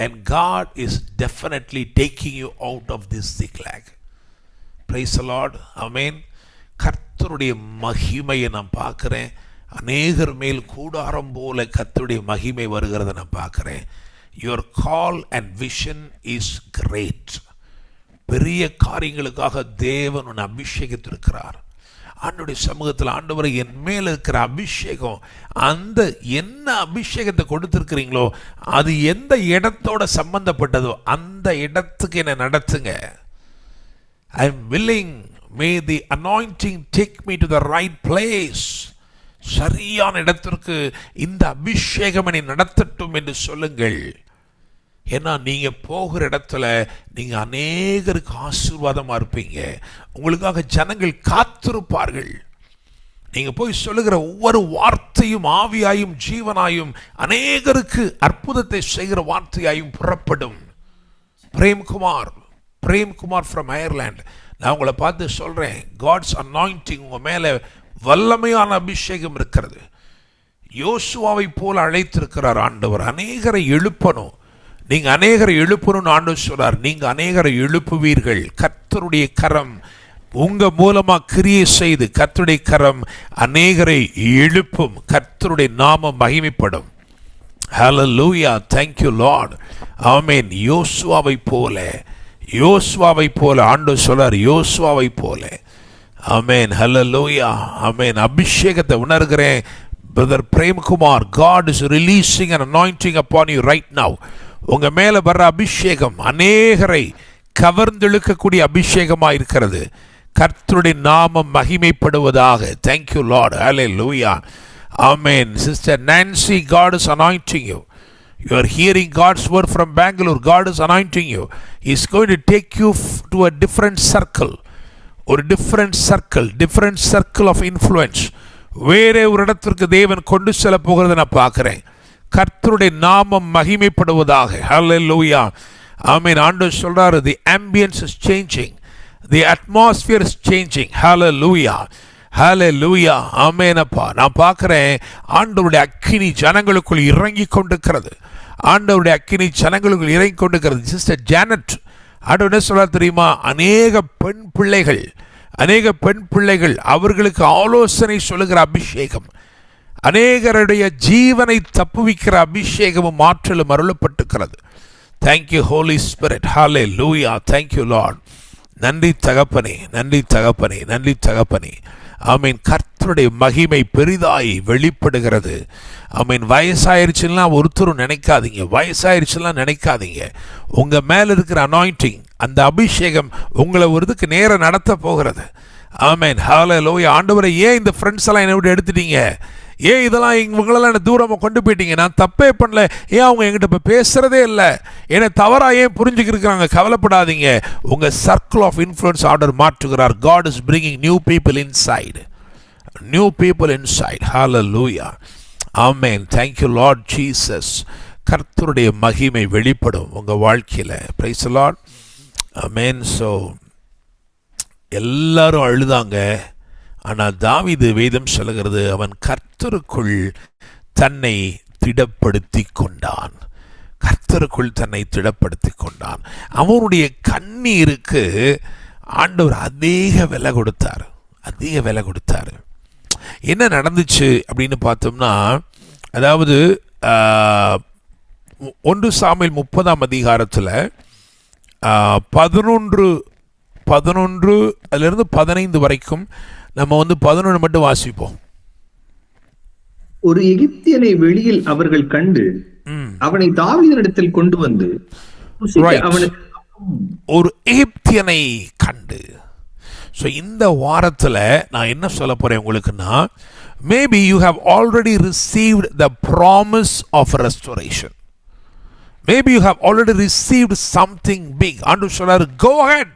and God is definitely taking you out of this zigzag. Praise the Lord. Amen. கர்த்தருடைய மகிமையை நான் பார்க்கிறேன். அநேகர் மேல் கூடாரம் போல கர்த்தருடைய மகிமை வருகிறத நான் பார்க்கிறேன். Your call and vision is great. பெரிய காரியங்களுக்காக தேவன் உன்னை அபிஷேகித்திருக்கிறார். ஆண்டவருடைய சமூகத்தில் ஆண்டவரை என் மேல் இருக்கிற அபிஷேகம், அந்த என்ன அபிஷேகத்தை கொடுத்திருக்கிறீங்களோ அது எந்த இடத்தோட சம்பந்தப்பட்டதோ அந்த இடத்துக்கு என்னை நடத்துங்க. I am willing, may the anointing take me to the right place. சரியான இடத்திற்கு இந்த அபிஷேகம் என்னை நடத்தட்டும் என்று சொல்லுங்கள். ஏன்னா நீங்க போகிற இடத்துல நீங்க அநேகருக்கு ஆசீர்வாதமா இருப்பீங்க. உங்களுக்காக ஜனங்கள் காத்திருப்பார்கள். நீங்க போய் சொல்லுகிற ஒவ்வொரு வார்த்தையும் ஆவியாயும் ஜீவனாயும் அநேகருக்கு அற்புதத்தை செய்கிற வார்த்தையாயும் புறப்படும். பிரேம்குமார் ஃப்ரம் அயர்லாந்து, நான் உங்களை பார்த்து சொல்றேன், காட்ஸ் அனாயிண்டிங் உங்க மேல வல்லமையான அபிஷேகம் இருக்கிறது. யோசுவாவை போல அழைத்திருக்கிறார் ஆண்டவர். அநேகரை எழுப்பணும். நீங்க அநேகரை எழுப்பணும்னு ஆண்டவர் சொல்றார். நீங்க அநேகரை எழுப்புவீர்கள். கர்த்தருடைய கரம் உங்க மூலமா கிரியை செய்து கர்த்தருடைய கரம் அநேகரை எழுப்பும். கர்த்தருடைய நாமம் மகிமைப்படும். ஹல்லேலூயா. Thank you Lord. ஆமென். யோசுவாவை போல ஆண்டவர் சொல்றார், யோசுவாவை போல. ஆமென். ஹல்லேலூயா. ஆமென். அபிஷேகத்தை உணர்கிறேன். Brother Premkumar, God is releasing an anointing upon you right now. உங்க மேல வர்ற அபிஷேகம் அநேகரை கவர்ந்தெழுக்கக்கூடிய அபிஷேகமா இருக்கிறது. கர்த்தருடைய நாமம் மகிமைப்படுவதாக. Thank you Lord. Hallelujah. Amen. Sister Nancy, God is anointing you. You are hearing God's word from Bangalore. God is anointing you. He is going to take you to a different circle. ஒரு different circle of influence. வேறே ஒரு இடத்திற்கு தேவன் கொண்டு செல்ல போகிறத நான் பார்க்கிறேன். கர்த்தருடைய நாமம் மகிமைப்படுவதாக. ஹல்லேலூயா. ஆமென். ஆண்டவர் சொல்றாரு, the ambience is changing, the atmosphere is changing. Hallelujah. ஆமென். அப்பா, நான் பார்க்கிறேன் ஆண்டவருடைய அக்கினி ஜனங்களுக்குள் இறங்கி கொண்டிருக்கிறது. சிஸ்டர் ஜானட், ஆண்டவர் என்ன சொல்றார் தெரியுமா? அநேக பெண் பிள்ளைகள் அவர்களுக்கு ஆலோசனை சொல்லுகிற அபிஷேகம், அநேகருடைய ஜீவனை தப்புவிக்கிற அபிஷேகமும் ஆற்றலும் அருளப்பட்டிருக்கிறது. Thank you Holy Spirit. Hallelujah. Thank you Lord. நன்றி தகப்பனே. ஆமீன். கர்த்தருடைய மகிமை பெரிதாய் வெளிப்படுகிறது. ஆமீன். வயசாயிருச்சுன்னா ஒருத்தரும் நினைக்காதீங்க. உங்க மேல இருக்கிற அனாயிண்டிங், அந்த அபிஷேகம் உங்களை ஒரு இதுக்கு நேரம் நடத்த போகிறது. ஆமீன். ஹல்லேலூயா. ஆண்டவரே, ஏன் இந்த ஃப்ரெண்ட்ஸ் எல்லாம் என்னை விட்டு எடுத்துட்டீங்க? ஏன் இதெல்லாம் இவங்களெல்லாம் என்ன தூரமாக கொண்டு போயிட்டீங்க? நான் தப்பே பண்ணல. ஏன் அவங்க என்கிட்ட இப்போ பேசுகிறதே இல்லை? என்னை தவறாக ஏன் புரிஞ்சுக்கிருக்கிறாங்க? கவலைப்படாதீங்க. உங்கள் சர்க்கிள் ஆஃப் இன்ஃப்ளூயன்ஸ் ஆர்டர் மாற்றுகிறார். God is bringing new people inside. Hallelujah. Amen. Thank you Lord Jesus. கர்த்தருடைய மகிமை வெளிப்படும் உங்கள் வாழ்க்கையில். Praise the Lord. Amen. So எல்லாரும் அழுதாங்க. ஆனால் தாவீது, வேதம் சொல்லுகிறது, அவன் கர்த்தருக்குள் தன்னை திடப்படுத்தி கொண்டான். அவனுடைய கண்ணீருக்கு ஆண்டவர் அதிக விலை கொடுத்தார். என்ன நடந்துச்சு அப்படின்னு பார்த்தோம்னா, அதாவது 1 சாமுவேல் 30ஆம் அதிகாரத்தில் 11 அதிலிருந்து 15 வரைக்கும் நம்ம 11 மட்டும் வாசிப்போம். ஒரு எகிப்தியனை வெளியில் அவர்கள் கண்டு அவனை தாவீதினிடத்தில் கொண்டு வந்து ஒரு எகிப்தியனை கண்டு. ஸோ இந்த வாரத்தில் நான் என்ன சொல்ல போறேன் உங்களுக்குன்னா, maybe you have already received the promise of restoration. Maybe you have already received something big. ஆண்டவர் சொல்றாரு, கோ அஹெட்,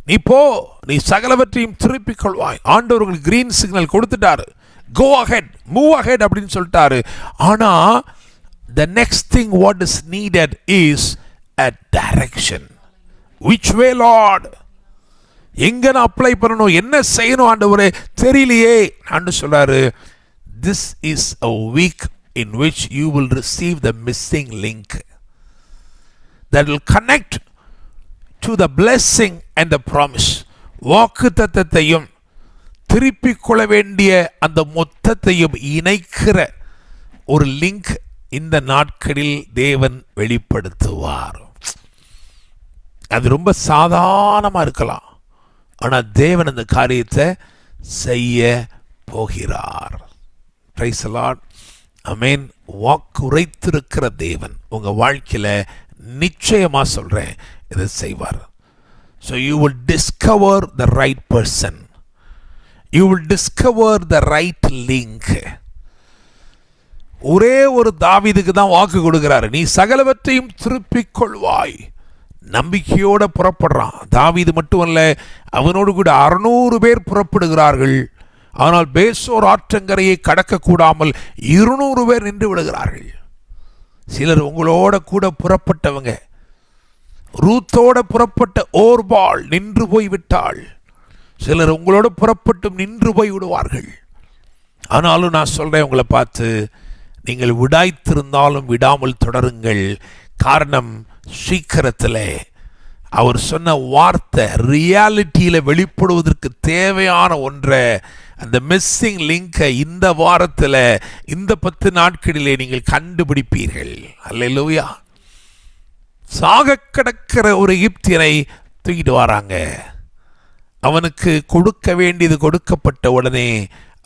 நீ போ, நீ சகலவற்றையும் திருப்பிக் கொள்வாய். ஆண்டவர் உங்களுக்கு கிரீன் சிக்னல் கொடுத்துட்டாரு. கோ அஹெட், மூவ் அஹெட் அப்படின்னு சொல்லிட்டாரு. ஆனா the next thing what is needed is a direction. Which way Lord? எங்க நான் அப்ளை பண்ணணும், என்ன செய்யணும் ஆண்டவரே தெரியலையே. ஆண்டவர் சொல்றாரு, this is a week in which you will receive the missing link. that will connect to the blessing and the promise. வாக்குத்தத்தத்தையும் திருப்பிக் கொள்ள வேண்டிய அந்த மொத்தத்தையும் இணைக்கிற ஒரு லிங்க் இந்த நாட்களில் தேவன் வெளிப்படுத்துவார். அது ரொம்ப சாதாரணமாக இருக்கலாம், ஆனால் தேவன் அந்த காரியத்தை செய்ய போகிறார். Price the Lord. ஆமென். வாக்குரைத்திருக்கிற தேவன் உங்கள் வாழ்க்கையில் நிச்சயமாக சொல்கிறேன் இதை செய்வார். So you will discover the right person, you will discover the right link. ஒரே ஒரு தாவீதுக்கு தான் வாக்கு கொடுக்கிறாரு, நீ சகலவற்றையும் திருப்பிக் கொள்வாய். நம்பிக்கையோட புறப்படுறான். தாவீது மட்டுமல்ல, அவனோடு கூட 600 பேர் புறப்படுகிறார்கள். ஆனால் பேசோர் ஆற்றங்கரையை கடக்கக்கூடாமல் 200 பேர் நின்று விடுகிறார்கள். சிலர் உங்களோட கூட புறப்பட்டவங்க, ரூத்தோட புறப்பட்ட ஓர்பால் நின்று போய் விட்டாள். சிலர் உங்களோட புறப்பட்டும் நின்று போய் விடுவார்கள். ஆனாலும் நான் சொல்றேன், உங்களை பார்த்து, நீங்கள் விடாய்த்திருந்தாலும் விடாமல் தொடருங்கள். காரணம், சீக்கிரத்தில் அவர் சொன்ன வார்த்தை ரியாலிட்டியில் வெளிப்படுவதற்கு தேவையான ஒன்றை, அந்த மிஸ்ஸிங் லிங்கை இந்த வாரத்தில், இந்த 10 நாட்களிலே நீங்கள் கண்டுபிடிப்பீர்கள். அல்லேலூயா. சாக கிடக்கிற ஒரு எகிப்தியனை தூக்கிட்டு வராங்க. அவனுக்கு கொடுக்க வேண்டியது கொடுக்கப்பட்ட உடனே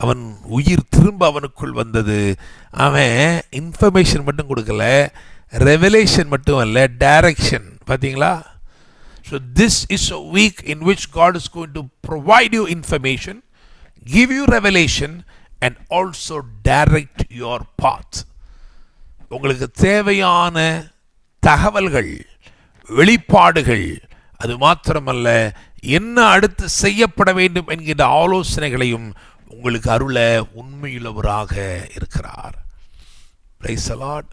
அவன் உயிர் திரும்ப அவனுக்குள் வந்தது. அவன் இன்ஃபர்மேஷன் மட்டும் கொடுக்கல, ரெவலேஷன் மட்டும் அல்ல, டைரக்ஷன். பார்த்தீங்களா? So this is a week in which God is going to provide you information, give you revelation and also direct your path. உங்களுக்கு தேவையான தகவல்கள், வெளிப்பாடுகள், அது மாத்திரமல்ல, என்ன அடுத்து செய்யப்பட வேண்டும் என்கின்ற ஆலோசனைகளையும் உங்களுக்கு அருள உண்மையுள்ளவராக இருக்கிறார். Price the Lord.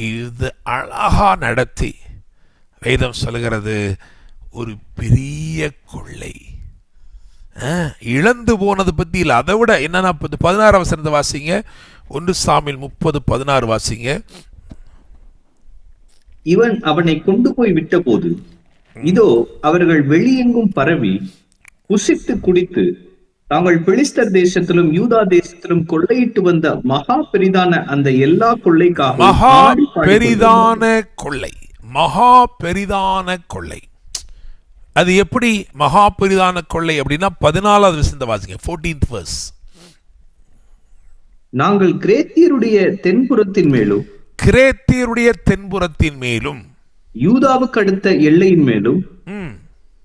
இது அழகா நடத்தி வேதம் சொல்கிறது, ஒரு பெரிய கொள்ளை இழந்து போனது பற்றி இல்லை. அதை விட என்னன்னா, 16 வசனத்தை வாசிங்க. 1 சாமுவேல் 30:16 வாசிங்க. இவன் அவனை கொண்டு போய் விட்ட போது, இதோ அவர்கள் வெளியெங்கும் பரவி புசித்து குடித்து தாங்கள் பெலிஸ்தர் தேசத்திலும் யூதா தேசத்திலும் கொள்ளையிட்டு வந்த மகா பெரிதான அந்த எல்லா கொள்ளைக்காக, மகா பெரிதான கொள்ளை, மகா பெரிதான கொள்ளை. அது எப்படி மகா பெரிதான கொள்ளை அப்படின்னா, 14வது வசனத்தை வாசிங்க. 14th verse. நாங்கள் கிரேத்தியருடைய தென்புறத்தின் மேலும், கிரேத்தியருடைய தென்புறத்தின் மேலும், யூதாவுக்கு அடுத்த எல்லையின் மேலும்,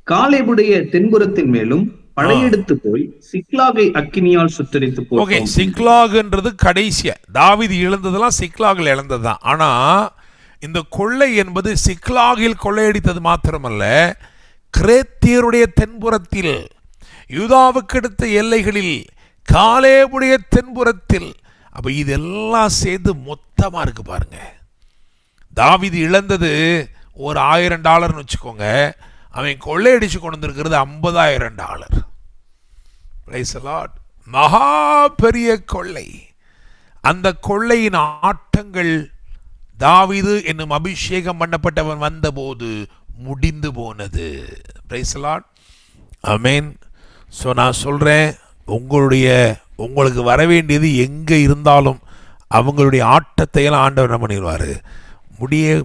காலேபுடைய தென்புறத்தின் மேலும் படையெடுத்து போய் சிக்லாகை அக்கினியால் சுத்தரித்து போய். ஓகே, சிக்லாக்ன்றது கடைசியா தாவீது இழந்ததெல்லாம் சிக்லாகில் இழந்ததுதான். ஆனா இந்த கொள்ளை என்பது சிக்லாகில் கொள்ளையடித்தது மாத்திரமல்ல, கிரேத்தியருடைய தென்புறத்தில், யூதாவுக்கு அடுத்த எல்லைகளில், காலேபுடைய தென்புறத்தில். அப்ப இதெல்லாம் சேர்ந்து மொத்தமா இருக்கு பாருங்க. தாவீது இழந்தது ஒரு $1000 வச்சுக்கோங்க, அவன் கொள்ளையடிச்சு கொண்டு வந்திருக்கிறது $50,000. Price the Lord. மகா பெரிய கொள்ளை. அந்த கொள்ளையின் ஆட்டங்கள் தாவீது என்னும் அபிஷேகம் பண்ணப்பட்டவன் வந்தபோது முடிந்து போனது. Price the Lord. Amen. So நான் சொல்றேன், உங்களுக்கு வர வேண்டியது எங்கே இருந்தாலும் அவங்களுடைய ஆட்டத்தை எல்லாம் ஆண்டவர் என்ன பண்ணிடுவார்,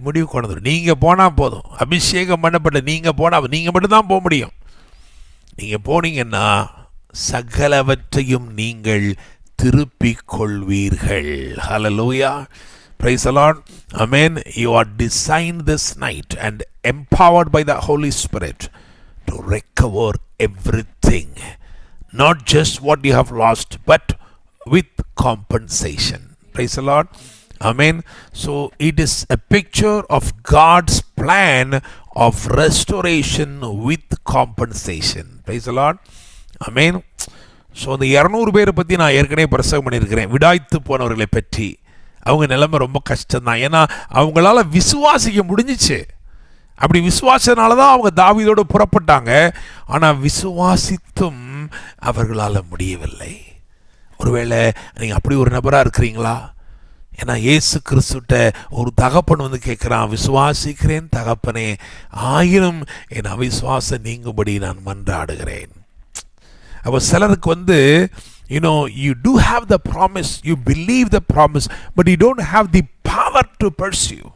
முடிவு கொண்டு வந்துடும். நீங்கள் போனால் போதும். அபிஷேகம் பண்ணப்பட்ட நீங்கள் போனால், நீங்கள் மட்டும்தான் போக முடியும். நீங்கள் போனீங்கன்னா சகலவற்றையும் நீங்கள் திருப்பிக் கொள்வீர்கள். ஹல்லேலூயா. Praise the Lord. Amen. You are designed this night and empowered by the Holy Spirit to recover everything. Not just what you have lost, but with compensation. Praise the Lord. Amen. So it is a picture of God's plan of restoration with compensation. Praise the Lord. Amen. So அந்த 200 பேரை பற்றி நான் ஏற்கனவே பிரசங்கம் பண்ணியிருக்கிறேன். விடாய்த்து போனவர்களை பற்றி. அவங்க நிலைமை ரொம்ப கஷ்டம்தான். ஏன்னா அவங்களால விசுவாசிக்க முடிஞ்சிச்சு. அப்படி விசுவாசனால தான் அவங்க தாவீதோடு புறப்பட்டாங்க. ஆனால் விசுவாசித்தும் அவர்களால் முடியவில்லை. ஒருவேளை நீங்கள் அப்படி ஒரு நபராக இருக்கிறீங்களா? ஏன்னா இயேசு கிறிஸ்துட்ட ஒரு தகப்பன் வந்து கேட்குறான், விசுவாசிக்கிறேன் தகப்பனே, ஆயினும் என் அவிசுவாசம் நீங்கும்படி நான் மன்றாடுகிறேன். அப்போ சிலருக்கு வந்து you do have the promise, you believe the promise, but you don't have the power to pursue.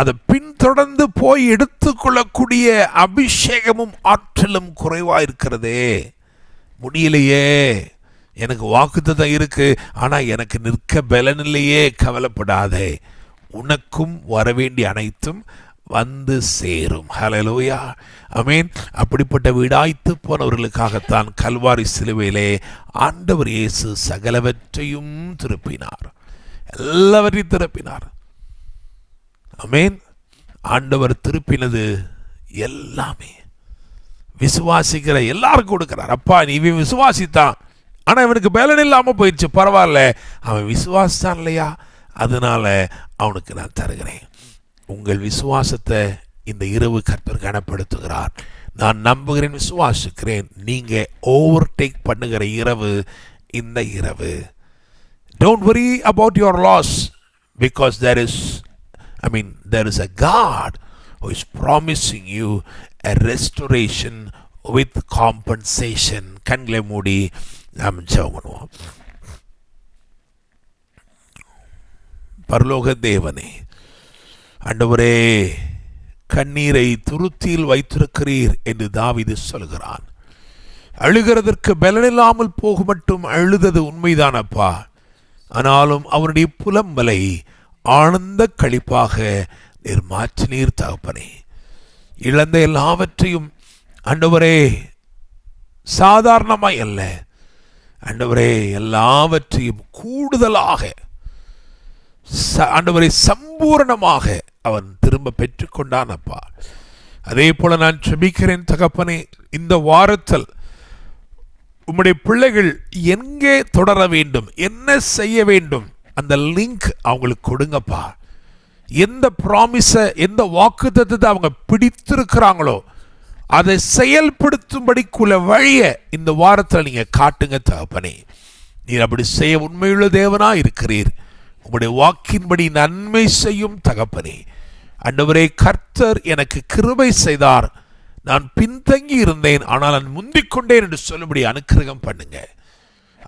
அதை பின்தொடர்ந்து போய் எடுத்துக்கொள்ளக்கூடிய அபிஷேகமும் ஆற்றலும் குறைவாக இருக்கிறதே, முடியலையே, எனக்கு வாக்குத்தத்தம் இருக்கு ஆனால் எனக்கு நிற்க பலன் இல்லையே. கவலைப்படாதே, உனக்கும் வரவேண்டிய அனைத்தும் வந்து சேரும். ஹல்லேலூயா, ஆமென். அப்படிப்பட்ட வீடாய்த்து போனவர்களுக்காகத்தான் கல்வாரி சிலுவையிலே ஆண்டவர் இயேசு சகலவற்றையும் திருப்பினார், எல்லாவற்றையும் திருப்பினார். ஆமென். ஆண்டவர் திருப்பினது எல்லாமே விசுவாசிக்கிற எல்லாருக்கும் கொடுக்கிறார். அப்பா, நீ விசுவாசித்தான், ஆனால் இவனுக்கு பலன் இல்லாமல் போயிடுச்சு, பரவாயில்ல, அவன் விசுவாசித்தான் இல்லையா, அதனால அவனுக்கு நான் தருகிறேன். உங்கள் விசுவாசத்தை இந்த இரவு கர்த்தர் கனப்படுத்துகிறார். நான் நம்புகிறேன், விசுவாசிக்கிறேன். நீங்கள் ஓவர்டேக் பண்ணுகிற இரவு இந்த இரவு. Don't worry about your loss, because there is a God who is promising you a restoration with compensation. கண்களை மூடி நாம் ஜெபம் பண்ணுவோம். பரலோக தேவனே, ஆண்டவரே, கண்ணீரை துருத்தியில் வைத்திருக்கிறீர் என்று தாவீது சொல்கிறான். அழுகிறதற்கு பலனில்லாமல் போக மட்டும் அழுதது உண்மைதானப்பா, ஆனாலும் அவருடைய புலம்பலை ஆனந்த களிப்பாக நீர் மாற்றினீர் தகப்பனே. இழந்த எல்லாவற்றையும் ஆண்டவரே சாதாரணமாய் அல்ல ஆண்டவரே, எல்லாவற்றையும் கூடுதலாக ஆண்டவரை சம்பூரணமாக அவன் திரும்ப பெற்றுக்கொண்டான் அப்பா. அதே போல நான் ஜெபிக்கிறேன் தகப்பனே, இந்த வாரத்தில் உம்முடைய பிள்ளைகள் எங்கே தொடர வேண்டும், என்ன செய்ய வேண்டும், அந்த லிங்க் அவங்களுக்கு கொடுங்கப்பா. எந்த ப்ராமிஸை, எந்த வாக்குத்தத்தத்தை அவங்க பிடித்திருக்கிறாங்களோ அதை செயல்படுத்தும்படிக்குள்ள வழியை இந்த வாரத்தில் நீங்கள் காட்டுங்க தகப்பனே. நீர் அப்படி செய்ய உண்மையுள்ள தேவனா இருக்கிறீர். உம்முடைய வாக்கின்படி நன்மை செய்யும் தகப்பனே. ஆண்டவரே, கர்த்தர் எனக்கு கிருபை செய்தார், நான் பின்தங்கி இருந்தேன் ஆனால் நான் முந்திக் கொண்டேன் என்று சொல்லும்படி அனுக்கிரகம் பண்ணுங்க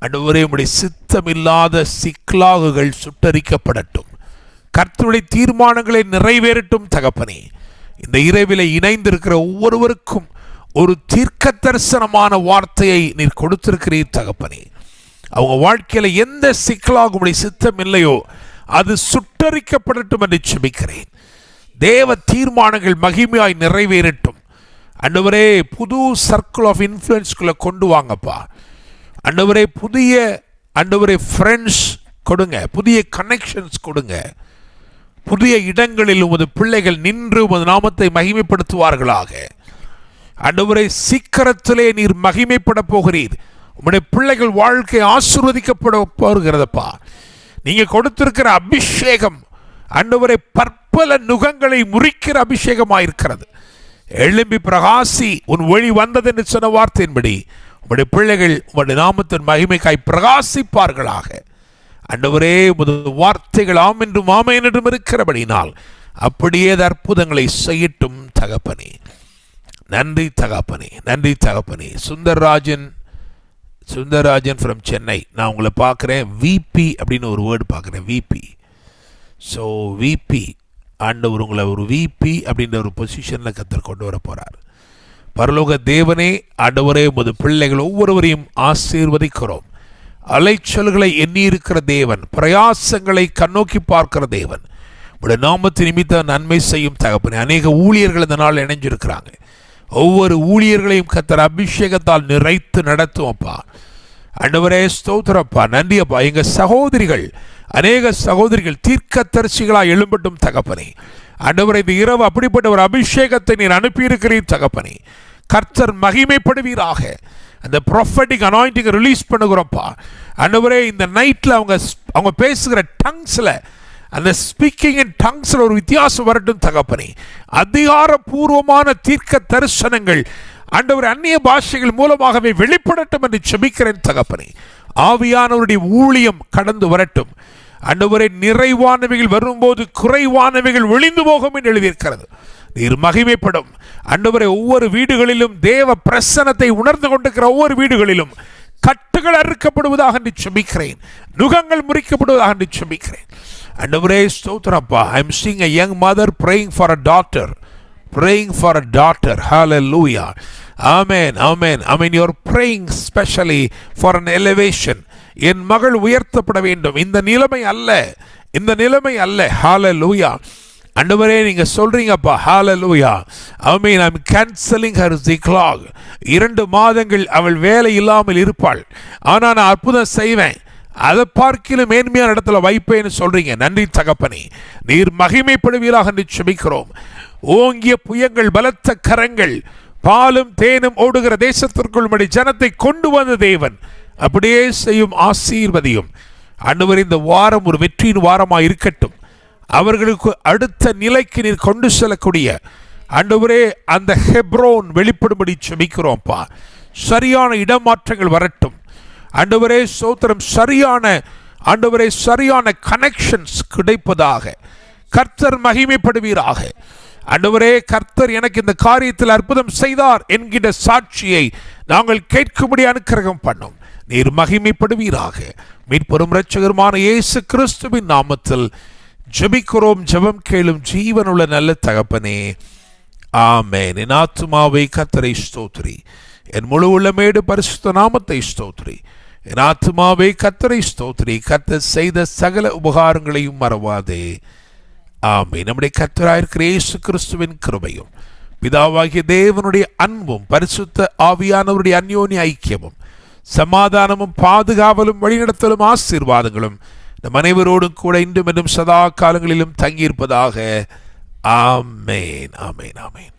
ஆண்டவரே. உம்முடைய சித்தமில்லாத சிக்லாகுகள் சுட்டரிக்கப்படட்டும், கர்த்தருடைய தீர்மானங்களை நிறைவேறட்டும் தகப்பனே. இந்த இரவிலே இணைந்திருக்கிற ஒவ்வொருவருக்கும் ஒரு தீர்க்க தரிசனமான வார்த்தையை நீர் கொடுத்திருக்கிறீர் தகப்பனே. அவங்க வாழ்க்கையில எந்த சிக்கலாக உம்முடைய சித்தம் இல்லையோ அது சுட்டரிக்கப்படட்டும் என்று ஜெபிக்கிறேன். தேவ தீர்மானங்கள் மகிமையாய் நிறைவேறட்டும் ஆண்டவரே. புது சர்க்கிள் ஆஃப் இன்ஃப்ளூயன்ஸ்குள்ள கொண்டு வாங்கப்பா ஆண்டவரே. புதிய ஆண்டவரே ஃப்ரெண்ட்ஸ் கொடுங்க, புதிய கனெக்ஷன்ஸ் கொடுங்க. புதிய இடங்களில் உமது பிள்ளைகள் நின்று உமது நாமத்தை மகிமைப்படுத்துவார்களாக ஆண்டவரே. சீக்கிரத்திலே நீர் மகிமைப்பட போகிறீர். உம்முடைய பிள்ளைகள் வாழ்க்கை ஆசீர்வதிக்கப்பட போகிறதப்பா. நீங்க கொடுத்திருக்கிற அபிஷேகம் ஆண்டவரே பற்பல நுகங்களை முறிக்கிற அபிஷேகமாயிருக்கிறது. எழும்பி பிரகாசி, உன் ஒளி வந்தது என்று சொன்ன வார்த்தையின்படி உம்முடைய பிள்ளைகள் உம்முடைய நாமத்தின் மகிமைக்காய் பிரகாசிப்பார்களாக ஆண்டவரே. உமது வார்த்தைகள் ஆம் என்றும் ஆமென் என்றும் இருக்கிறபடினால் அப்படியே அற்புதங்களை செய்யட்டும் தகப்பனே. நன்றி தகப்பனே, நன்றி தகப்பனே. சுந்தரராஜன் ஃப்ரம் சென்னை, நான் உங்களை பார்க்குறேன். விபி அப்படின்னு ஒரு வேர்டு பார்க்குறேன், விபி. ஸோ விபி, ஆண்டவர் உங்களை ஒரு விபி அப்படின்ற ஒரு பொசிஷனில் கர்த்தர் கொண்டு வர போகிறார். பரலோக தேவனே, ஆண்டவரே, உமது பிள்ளைகள் ஒவ்வொருவரையும் ஆசீர்வதிக்கிறோம். அலைச்சல்களை எண்ணி இருக்கிற தேவன், பிரயாசங்களை கண்ணோக்கி பார்க்கிற தேவன், உடைய நாமத்து நிமித்த நன்மை செய்யும் தகப்பனே. அநேக ஊழியர்கள் இந்த நாள் இணைஞ்சிருக்கிறாங்க. ஒவ்வொரு ஊழியர்களையும் கர்த்தர் அபிஷேகத்தால் நிறைத்து நடத்துவோம்ப்பா ஆண்டவரே. ஸ்தோத்திரப்பா, நன்றியப்பா. எங்க சகோதரிகள், அநேக சகோதரிகள் தீர்க்கதரிசிகளாய் எழும்பட்டும் தகப்பனே. ஆண்டவரே, இந்த இரவு அப்படிப்பட்ட ஒரு அபிஷேகத்தை நீர் அனுப்பியிருக்கிறீர் தகப்பனே. கர்த்தர் மகிமைப்படுவீராக. அந்த ப்ராஃபட்டிக் அனாயிண்டிங்கை ரிலீஸ் பண்ணுகிறோம்ப்பா ஆண்டவரே. இந்த நைட்டில் அவங்க பேசுகிற டங்ஸில், அந்த ஸ்பீக்கிங் இன் டங்ஸில் ஒரு வித்தியாசம் வரட்டும் தகப்பனே. அதிகாரபூர்வமான தீர்க்க தரிசனங்கள் ஆண்டவர் அந்நிய பாஷைகள் மூலமாகவே வெளிப்படட்டும் என்று ஜெபிக்கிறேன் தகப்பனே. ஆவியானவருடைய ஊழியம் கடந்து வரட்டும். ஆண்டவரே, நிறைவானவைகள் வரும்போது குறைவானவைகள் ஒழிந்து போகும் என்று எழுதியிருக்கிறது. நீர் மகிமைப்படும். ஆண்டவரே, ஒவ்வொரு வீடுகளிலும் தேவ பிரசன்னத்தை உணர்ந்து கொண்டிருக்கிற ஒவ்வொரு வீடுகளிலும் கட்டுகள் அறுக்கப்படுவதாக என்று ஜெபிக்கிறேன். நுகங்கள் முறிக்கப்படுவதாக என்று ஜெபிக்கிறேன். ஆண்டவரே, ஸ்தோத்திரப்பா. I am seeing a young mother praying for a daughter. Praying for a daughter. Hallelujah. Amen. Amen. I mean, you're praying specially for an elevation. என் மகள் உயர்த்தப்பட வேண்டும். இந்த நிலைமை அல்ல, இந்த நிலைமை அல்ல. Hallelujah. ஆண்டவரே, நீங்க சொல்றீங்கப்பா. Hallelujah. I mean, I'm canceling her ziklag. 2 மாதங்கள் அவள் வேலை இல்லாமல் இருப்பாள். ஆனா நான் அற்புதம் செய்வேன், அதை பார்க்கிலும் மேன்மையான இடத்துல வைப்பேன்னு சொல்றீங்க. நன்றி தகப்பனே. நீர் மகிமைப்படுவீராக என்று ஜெபிக்கிறோம். ஓங்கிய புயங்கள், பலத்த கரங்கள், பாலும் தேனும் ஓடுகிற தேசத்திற்குள் உம்முடைய ஜனத்தை கொண்டு வந்த தேவன் அப்படியே செய்யும். ஆசீர்வதியும். ஆண்டவரே, இந்த வாரம் ஒரு வெற்றியின் வாரமாக இருக்கட்டும். அவர்களுக்கு அடுத்த நிலைக்கு நீர் கொண்டு செல்லக்கூடிய ஆண்டவரே அந்த ஹெப்ரோன் வெளிப்படும்படி ஜெபிக்கிறோம்ப்பா. சரியான இடமாற்றங்கள் வரட்டும். ஆண்டவரே ஸ்தோத்திரம். சரியான ஆண்டவரே சரியான கனெக்ஷன்ஸ் கிடைப்பதாக. கர்த்தர் மகிமைப்படுவீராக. ஆண்டவரே, கர்த்தர் எனக்கு இந்த காரியத்தில் அற்புதம் செய்தார் என்கிற சாட்சியை நாங்கள் கேட்கும்படி அனுக்கிரகம் பண்ணும். நீர் மகிமைப்படுவீராக. மீட்பெரும் இரட்சகருமான இயேசு கிறிஸ்துவின் நாமத்தில் ஜெபிக்கிறோம். ஜெபம் கேளும் ஜீவனுள்ள நல்ல தகப்பனே, ஆமென். என் ஆத்துமாவை கர்த்தரை ஸ்தோத்திரி, என் முழு உள்ளமேடு பரிசுத்த நாமத்தை ஸ்தோத்திரி. என் ஆத்துமாவை கர்த்தரை ஸ்தோத்திரி, கர்த்தர் செய்த சகல உபகாரங்களையும் மறவாதே. ஆமென். நம்முடைய கர்த்தராயிருக்கிற இயேசு கிறிஸ்துவின் கிருபையும் பிதாவாகிய தேவனுடைய அன்பும் பரிசுத்த ஆவியானவருடைய அந்யோன்ய ஐக்கியமும் சமாதானமும் பாதுகாவலும் வழிநடத்தலும் ஆசீர்வாதங்களும் நம் அனைவரோடும் கூட இன்றும் என்றும் சதா காலங்களிலும் தங்கியிருப்பதாக. ஆமென். ஆமென். ஆமென்.